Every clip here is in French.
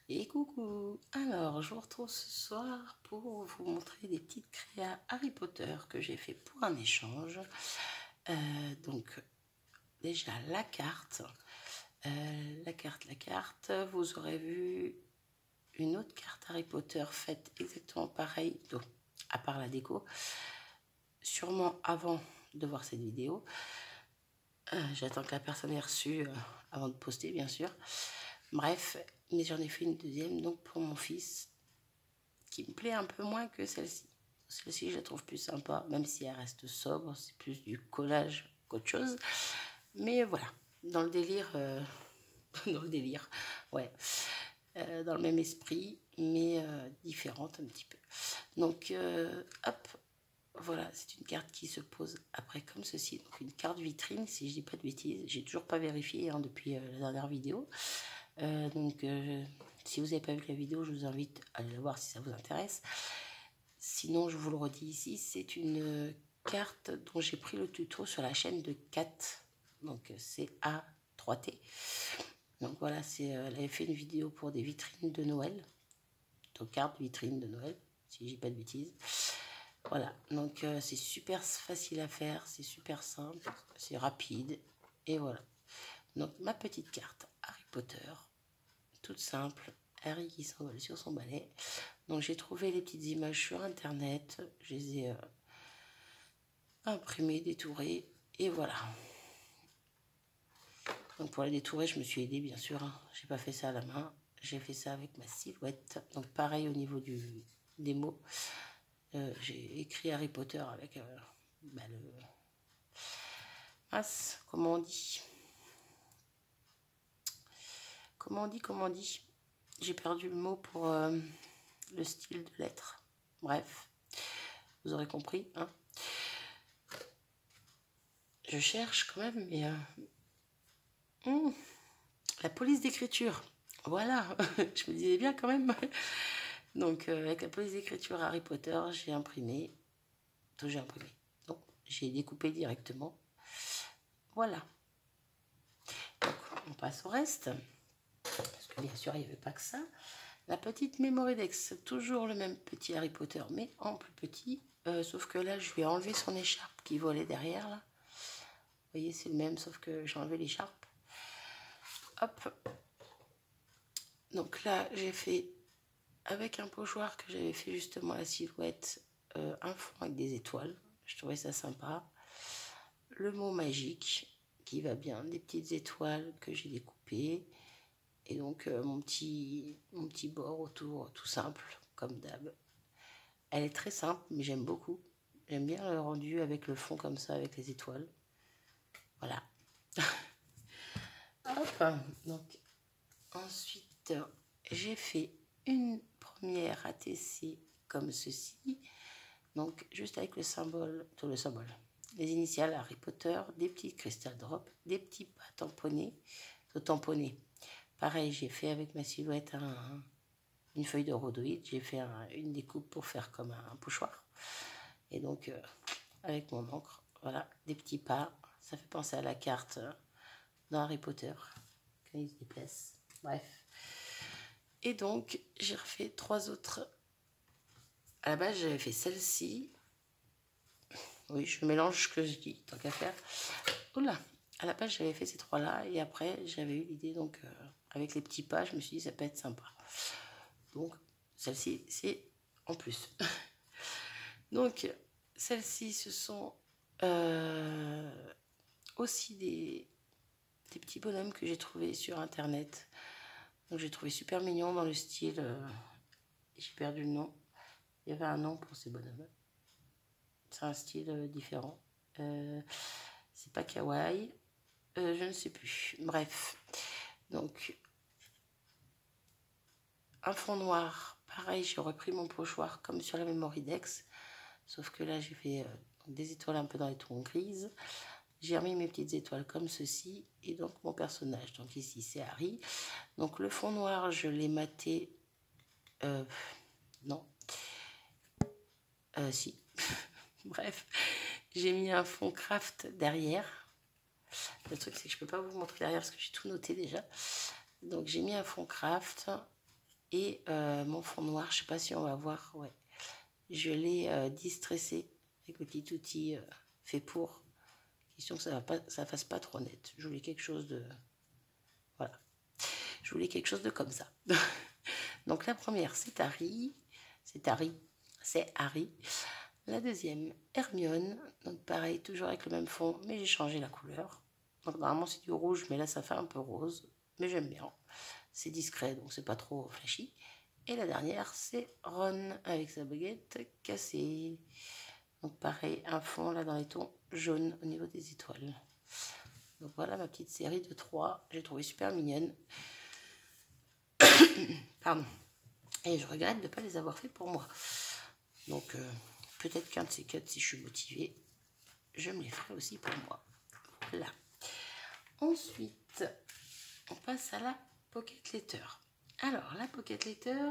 Et coucou! Alors, je vous retrouve ce soir pour vous montrer des petites créas Harry Potter que j'ai fait pour un échange. Donc, déjà la carte. La carte. Vous aurez vu une autre carte Harry Potter faite exactement pareil, donc, à part la déco. Sûrement avant de voir cette vidéo. J'attends que la personne ait reçu avant de poster, bien sûr. Bref, mais j'en ai fait une deuxième, donc pour mon fils, qui me plaît un peu moins que celle-ci. Celle-ci, je la trouve plus sympa, même si elle reste sobre, c'est plus du collage qu'autre chose. Mais voilà, dans le délire, dans le délire, ouais, dans le même esprit, mais différente un petit peu. Donc, hop, voilà, c'est une carte qui se pose après comme ceci. Donc une carte vitrine, si je dis pas de bêtises. J'ai toujours pas vérifié hein, depuis la dernière vidéo. Si vous n'avez pas vu la vidéo, je vous invite à aller la voir si ça vous intéresse. Sinon, je vous le redis ici, c'est une carte dont j'ai pris le tuto sur la chaîne de Kat. Donc c'est A3T. Donc voilà, elle avait fait une vidéo pour des vitrines de Noël. Donc carte vitrine de Noël, si je dis pas de bêtises. Voilà, donc c'est super facile à faire, c'est super simple, c'est rapide. Et voilà. Donc ma petite carte Harry Potter, toute simple, Harry qui s'envole sur son balai. Donc j'ai trouvé les petites images sur internet, je les ai imprimées, détourées, et voilà. Donc pour les détourer, je me suis aidée bien sûr, hein. J'ai pas fait ça à la main, j'ai fait ça avec ma silhouette. Donc pareil au niveau des mots, j'ai écrit Harry Potter avec comment on dit? Comment on dit? J'ai perdu le mot pour le style de lettres. Bref, vous aurez compris, hein. Je cherche quand même, mais la police d'écriture. Voilà, je me disais bien quand même. Donc avec la police d'écriture Harry Potter, j'ai imprimé. Donc j'ai découpé directement. Voilà. Donc on passe au reste. Parce que bien sûr, il n'y avait pas que ça. La petite Mémoridex, toujours le même petit Harry Potter, mais en plus petit. Sauf que là, je lui ai enlevé son écharpe qui volait derrière, là. Vous voyez, c'est le même, sauf que j'ai enlevé l'écharpe. Hop. Donc là, j'ai fait, avec un pochoir que j'avais fait justement la silhouette, un fond avec des étoiles. Je trouvais ça sympa. Le mot magique, qui va bien, des petites étoiles que j'ai découpées. Et donc mon petit bord autour, tout simple, comme d'hab. Elle est très simple, mais j'aime beaucoup. J'aime bien le rendu avec le fond comme ça, avec les étoiles. Voilà. Hop. Donc ensuite, j'ai fait une première ATC comme ceci. Donc juste avec le symbole, les initiales Harry Potter, des petits crystal drops, des petits pas tamponnés, Pareil, j'ai fait avec ma silhouette une feuille de rhodoïde. J'ai fait une découpe pour faire comme un pochoir. Et donc, avec mon encre, voilà, des petits pas. Ça fait penser à la carte dans Harry Potter, quand il se déplace. Bref. Et donc, j'ai refait 3 autres. À la base, j'avais fait celle-ci. Oui, je mélange ce que je dis, tant qu'à faire. Oula! À la base, j'avais fait ces 3-là. Et après, j'avais eu l'idée, donc, avec les petits pas, je me suis dit, ça peut être sympa. Donc, celle-ci, c'est en plus. Donc, celles-ci, ce sont aussi des petits bonhommes que j'ai trouvés sur internet. Donc, j'ai trouvé super mignon dans le style. J'ai perdu le nom. Il y avait un nom pour ces bonhommes. C'est un style différent. C'est pas kawaii. Je ne sais plus. Bref. Donc, un fond noir. Pareil, j'ai repris mon pochoir comme sur la Mémoridex. Sauf que là, j'ai fait des étoiles un peu dans les tons grises. J'ai remis mes petites étoiles comme ceci. Et donc, mon personnage. Donc ici, c'est Harry. Donc, le fond noir, je l'ai maté. Non. Si. Bref. J'ai mis un fond craft derrière. Le truc, c'est que je peux pas vous montrer derrière parce que j'ai tout noté déjà. Donc, j'ai mis un fond craft. Et mon fond noir, je sais pas si on va voir, ouais. Je l'ai distressé avec le petit outil fait pour. Question que ça fasse pas trop net. Je voulais quelque chose de... Voilà. Je voulais quelque chose de comme ça. Donc la première, c'est Harry. C'est Harry. C'est Harry. La deuxième, Hermione. Donc pareil, toujours avec le même fond, mais j'ai changé la couleur. Donc normalement c'est du rouge, mais là ça fait un peu rose. Mais j'aime bien. C'est discret, donc c'est pas trop flashy. Et la dernière, c'est Ron avec sa baguette cassée. Donc pareil, un fond là dans les tons jaunes au niveau des étoiles. Donc voilà ma petite série de 3. J'ai trouvé super mignonne. Pardon. Et je regrette de ne pas les avoir fait pour moi. Donc peut-être qu'un de ces 4, si je suis motivée, je me les ferai aussi pour moi. Voilà. Ensuite, on passe à la Pocket Letter. Alors, la Pocket Letter,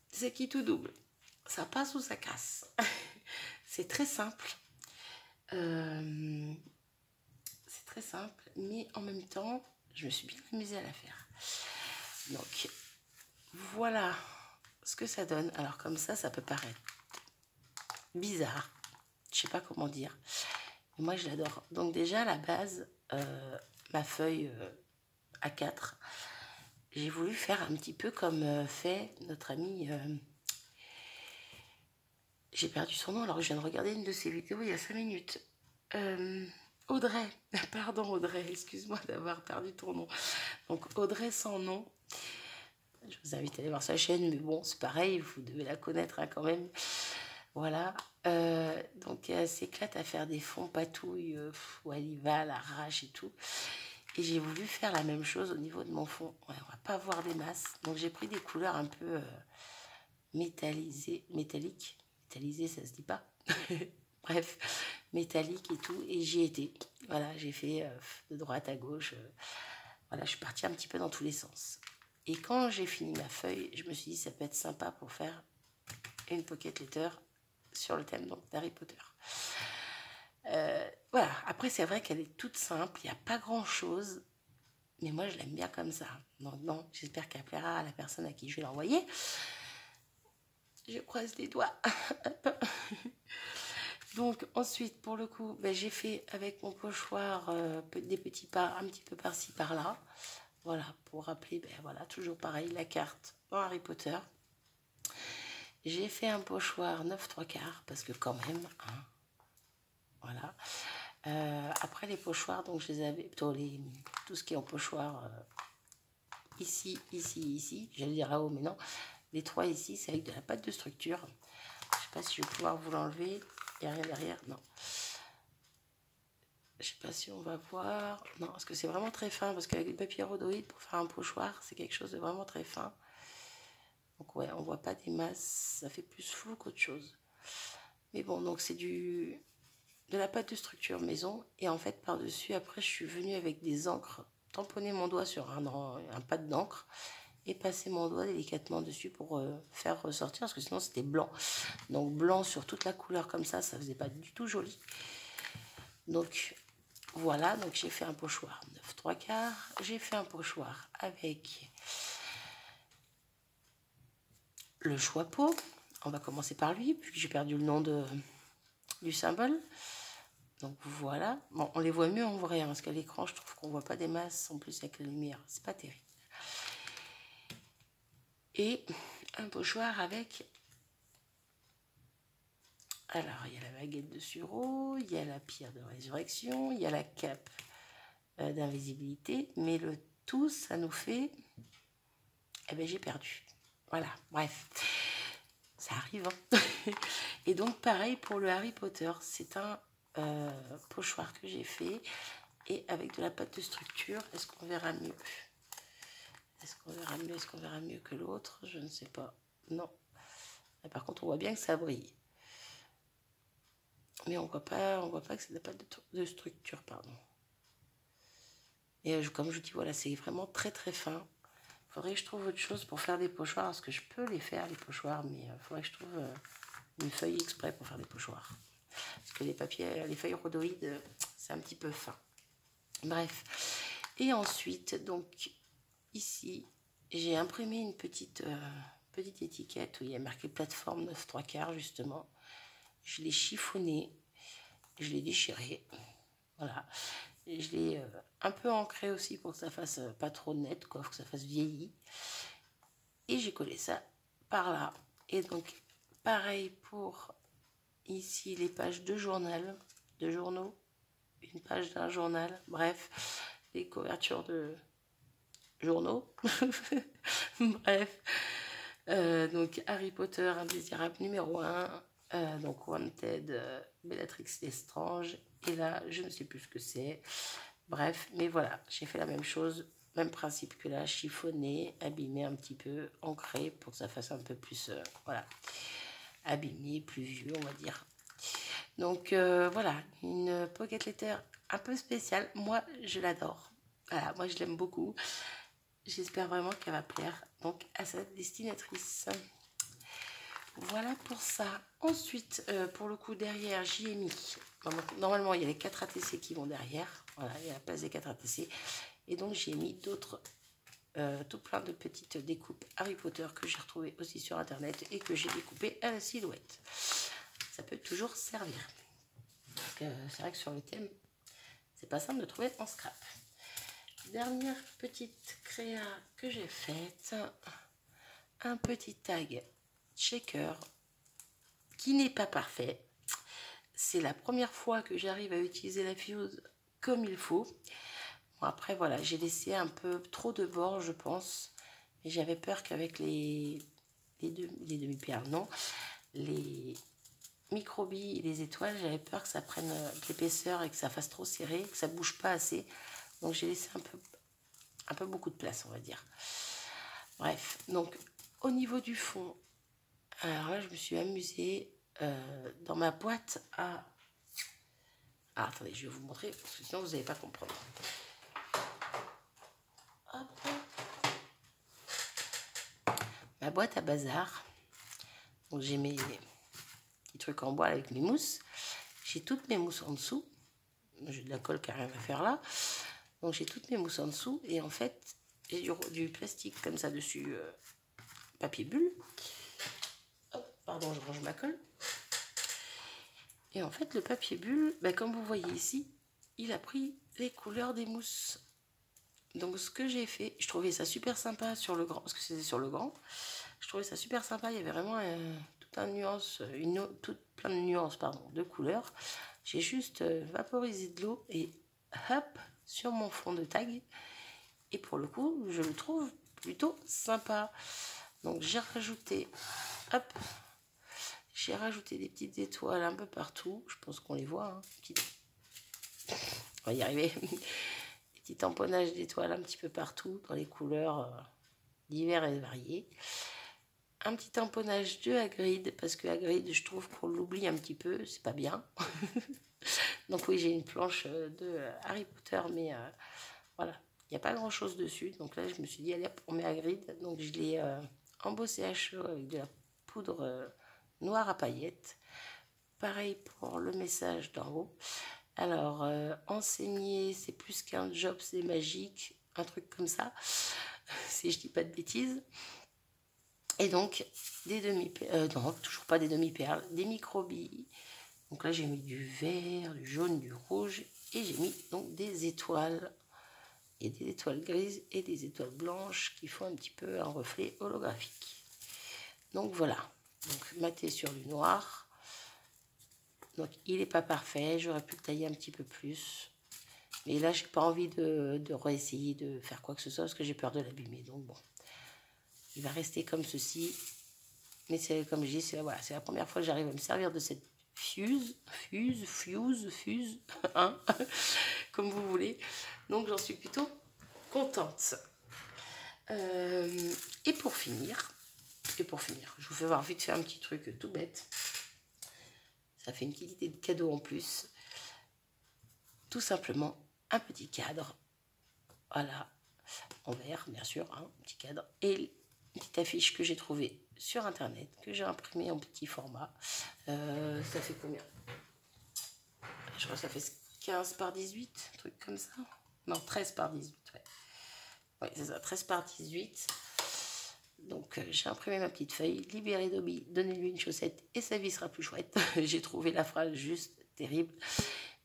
c'est qui tout double. Ça passe ou ça casse. C'est très simple. C'est très simple, mais en même temps, je me suis bien amusée à la faire. Donc, voilà ce que ça donne. Alors, comme ça peut paraître bizarre. Je sais pas comment dire. Mais moi, je l'adore. Donc, déjà, à la base, ma feuille A4, j'ai voulu faire un petit peu comme fait notre ami... j'ai perdu son nom alors que je viens de regarder une de ses vidéos il y a 5 minutes. Audrey, pardon Audrey, excuse-moi d'avoir perdu ton nom. Donc Audrey sans nom. Je vous invite à aller voir sa chaîne, mais bon, c'est pareil, vous devez la connaître hein, quand même. Voilà. Donc elle s'éclate à faire des fonds patouilles où elle y va, elle arrache et tout. Et j'ai voulu faire la même chose au niveau de mon fond. Ouais, on va pas avoir des masses. Donc j'ai pris des couleurs un peu métalliques. Métallisé, ça se dit pas. Bref, métallique et tout. Et j'y étais. Voilà, j'ai fait de droite à gauche. Voilà, je suis partie un petit peu dans tous les sens. Et quand j'ai fini ma feuille, je me suis dit ça peut être sympa pour faire une pocket letter sur le thème d'Harry Potter. Voilà, après c'est vrai qu'elle est toute simple, il n'y a pas grand chose, mais moi je l'aime bien comme ça. Donc non, j'espère qu'elle plaira à la personne à qui je vais l'envoyer. Je croise les doigts. Donc ensuite, pour le coup, j'ai fait avec mon pochoir des petits pas un petit peu par-ci par-là. Voilà, pour rappeler, voilà, toujours pareil, la carte dans Harry Potter. J'ai fait un pochoir 9/3 parce que quand même, hein, voilà. Après les pochoirs, donc je les avais plutôt tout ce qui est en pochoir ici, ici, ici. J'allais dire là-haut, mais non. Les 3 ici, c'est avec de la pâte de structure. Je sais pas si je vais pouvoir vous l'enlever. Il n'y a rien derrière, non. Je sais pas si on va voir. Non, parce que c'est vraiment très fin. Parce qu'avec le papier rhodoïde, pour faire un pochoir, c'est quelque chose de vraiment très fin. Donc ouais, on voit pas des masses. Ça fait plus flou qu'autre chose. Mais bon, donc c'est de la pâte de structure maison. Et en fait, par-dessus, après, je suis venue avec des encres. Tamponner mon doigt sur un pad d'encre. Et passer mon doigt délicatement dessus pour faire ressortir. Parce que sinon, c'était blanc. Donc blanc sur toute la couleur comme ça faisait pas du tout joli. Donc... Voilà, donc j'ai fait un pochoir 9/3. J'ai fait un pochoir avec le choix-peau. On va commencer par lui, puisque j'ai perdu le nom du symbole. Donc voilà. Bon, on les voit mieux en vrai, hein, parce qu'à l'écran, je trouve qu'on voit pas des masses, en plus avec la lumière. C'est pas terrible. Et un pochoir avec... Alors, il y a la baguette de sureau, il y a la pierre de résurrection, il y a la cape d'invisibilité, mais le tout, ça nous fait... Eh bien, j'ai perdu. Voilà, bref. Ça arrive, hein. Et donc, pareil pour le Harry Potter. C'est un pochoir que j'ai fait. Et avec de la pâte de structure, est-ce qu'on verra mieux? Est-ce qu'on verra mieux? Est-ce qu'on verra mieux que l'autre? Je ne sais pas. Non. Et par contre, on voit bien que ça brille. Mais on voit pas que c'est de la pâte de structure, pardon. Et comme je dis, voilà, c'est vraiment très très fin. Il faudrait que je trouve autre chose pour faire des pochoirs, parce que je peux les faire, les pochoirs, mais il faudrait que je trouve une feuille exprès pour faire des pochoirs. Parce que les feuilles rhodoïdes, c'est un petit peu fin. Bref. Et ensuite, donc, ici, j'ai imprimé une petite étiquette où il y a marqué plateforme 9 3/4 justement. Je l'ai chiffonné, je l'ai déchiré, voilà. Et je l'ai un peu ancré aussi pour que ça fasse pas trop net, quoi, que ça fasse vieilli. Et j'ai collé ça par là. Et donc, pareil pour ici les pages de journal, de journaux, une page d'un journal, bref, les couvertures de journaux. Bref, donc Harry Potter, indésirable numéro 1, donc Wanted, Bellatrix Lestrange, et là, je ne sais plus ce que c'est. Bref, mais voilà, j'ai fait la même chose, même principe que là, chiffonné, abîmé un petit peu, ancré pour que ça fasse un peu plus, voilà, abîmé, plus vieux, on va dire. Donc voilà, une pocket letter un peu spéciale. Moi, je l'adore. Voilà, moi, je l'aime beaucoup. J'espère vraiment qu'elle va plaire donc à sa destinatrice. Voilà pour ça. Ensuite, pour le coup, derrière, j'y ai mis. Normalement, il y a les 4 ATC qui vont derrière. Voilà, il y a la place des 4 ATC. Et donc, j'ai mis d'autres, tout plein de petites découpes Harry Potter que j'ai retrouvées aussi sur Internet et que j'ai découpées à la silhouette. Ça peut toujours servir. C'est vrai que sur le thème, c'est pas simple de trouver en scrap. Dernière petite créa que j'ai faite, un petit tag shaker qui n'est pas parfait. C'est la première fois que j'arrive à utiliser la fuse comme il faut. Bon, après voilà, j'ai laissé un peu trop de bords, je pense, mais j'avais peur qu'avec les demi-perles, non, les microbilles et les étoiles, j'avais peur que ça prenne de l'épaisseur et que ça fasse trop serré, que ça bouge pas assez. Donc j'ai laissé un peu beaucoup de place, on va dire. Bref, donc au niveau du fond, alors là je me suis amusée dans ma boîte à... Ah, attendez, je vais vous montrer parce que sinon vous n'allez pas comprendre. Hop. Ma boîte à bazar. Donc j'ai mes petits trucs en bois avec mes mousses. J'ai toutes mes mousses en dessous. J'ai de la colle qui n'a rien à faire là. Donc j'ai toutes mes mousses en dessous et en fait j'ai du plastique comme ça dessus, papier bulle. Hop, pardon, je range ma colle. Et en fait le papier bulle, comme vous voyez ici, il a pris les couleurs des mousses. Donc ce que j'ai fait, je trouvais ça super sympa sur le grand, parce que c'était sur le grand. Je trouvais ça super sympa, il y avait vraiment tout un nuance, plein de nuances pardon, de couleurs. J'ai juste vaporisé de l'eau et hop, sur mon fond de tag. Et pour le coup, je le trouve plutôt sympa. Donc j'ai rajouté, hop, j'ai rajouté des petites étoiles un peu partout. Je pense qu'on les voit. Hein. On va y arriver. Des petits tamponnages d'étoiles un petit peu partout dans les couleurs divers et variées. Un petit tamponnage de Hagrid, parce que Hagrid, je trouve qu'on l'oublie un petit peu, c'est pas bien. Donc oui, j'ai une planche de Harry Potter, mais voilà, il n'y a pas grand chose dessus. Donc là, je me suis dit, allez, on met Hagrid. Donc je l'ai embossé à chaud avec de la poudre noire à paillettes. Pareil pour le message d'en haut. Alors, enseigner, c'est plus qu'un job, c'est magique. Un truc comme ça, si je dis pas de bêtises. Et donc, des demi-perles, non, toujours pas des demi-perles, des microbilles. Donc là, j'ai mis du vert, du jaune, du rouge. Et j'ai mis donc des étoiles. Et des étoiles grises et des étoiles blanches qui font un petit peu un reflet holographique. Donc voilà. Donc maté sur du noir. Donc il n'est pas parfait. J'aurais pu le tailler un petit peu plus. Mais là, j'ai pas envie de réessayer de faire quoi que ce soit parce que j'ai peur de l'abîmer. Donc bon. Il va rester comme ceci. Mais c'est comme je dis, c'est voilà, la première fois que j'arrive à me servir de cette fuse, hein, comme vous voulez. Donc j'en suis plutôt contente. Et pour finir, je vous fais voir vite fait un petit truc tout bête. Ça fait une petite idée de cadeau en plus. Tout simplement un petit cadre. Voilà, en verre bien sûr, hein, un petit cadre. Et une petite affiche que j'ai trouvée sur internet, que j'ai imprimée en petit format. Ça fait combien? Je crois que ça fait 15 par 18, un truc comme ça. Non, 13 par 18, ouais. Ouais, c'est ça, 13 par 18. Donc j'ai imprimé ma petite feuille, libéré Dobby, donnez-lui une chaussette et sa vie sera plus chouette. J'ai trouvé la phrase juste terrible.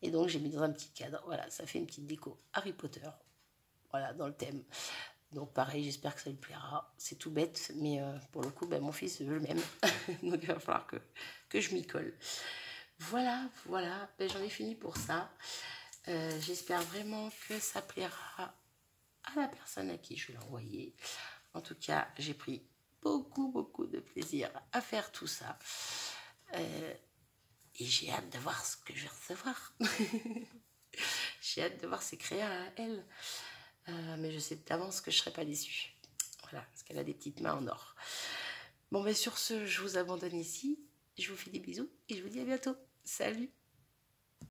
Et donc j'ai mis dans un petit cadre. Voilà, ça fait une petite déco Harry Potter. Voilà, dans le thème. Donc pareil, j'espère que ça lui plaira. C'est tout bête, mais pour le coup, ben, mon fils veut le même. Donc il va falloir que je m'y colle. Voilà, ben, j'en ai fini pour ça. J'espère vraiment que ça plaira à la personne à qui je vais l'envoyer. En tout cas, j'ai pris beaucoup de plaisir à faire tout ça. Et j'ai hâte de voir ce que je vais recevoir. J'ai hâte de voir ses créas à elle. Mais je sais d'avance que je ne serai pas déçue. Voilà, parce qu'elle a des petites mains en or. Bon, ben sur ce, je vous abandonne ici. Je vous fais des bisous et je vous dis à bientôt. Salut!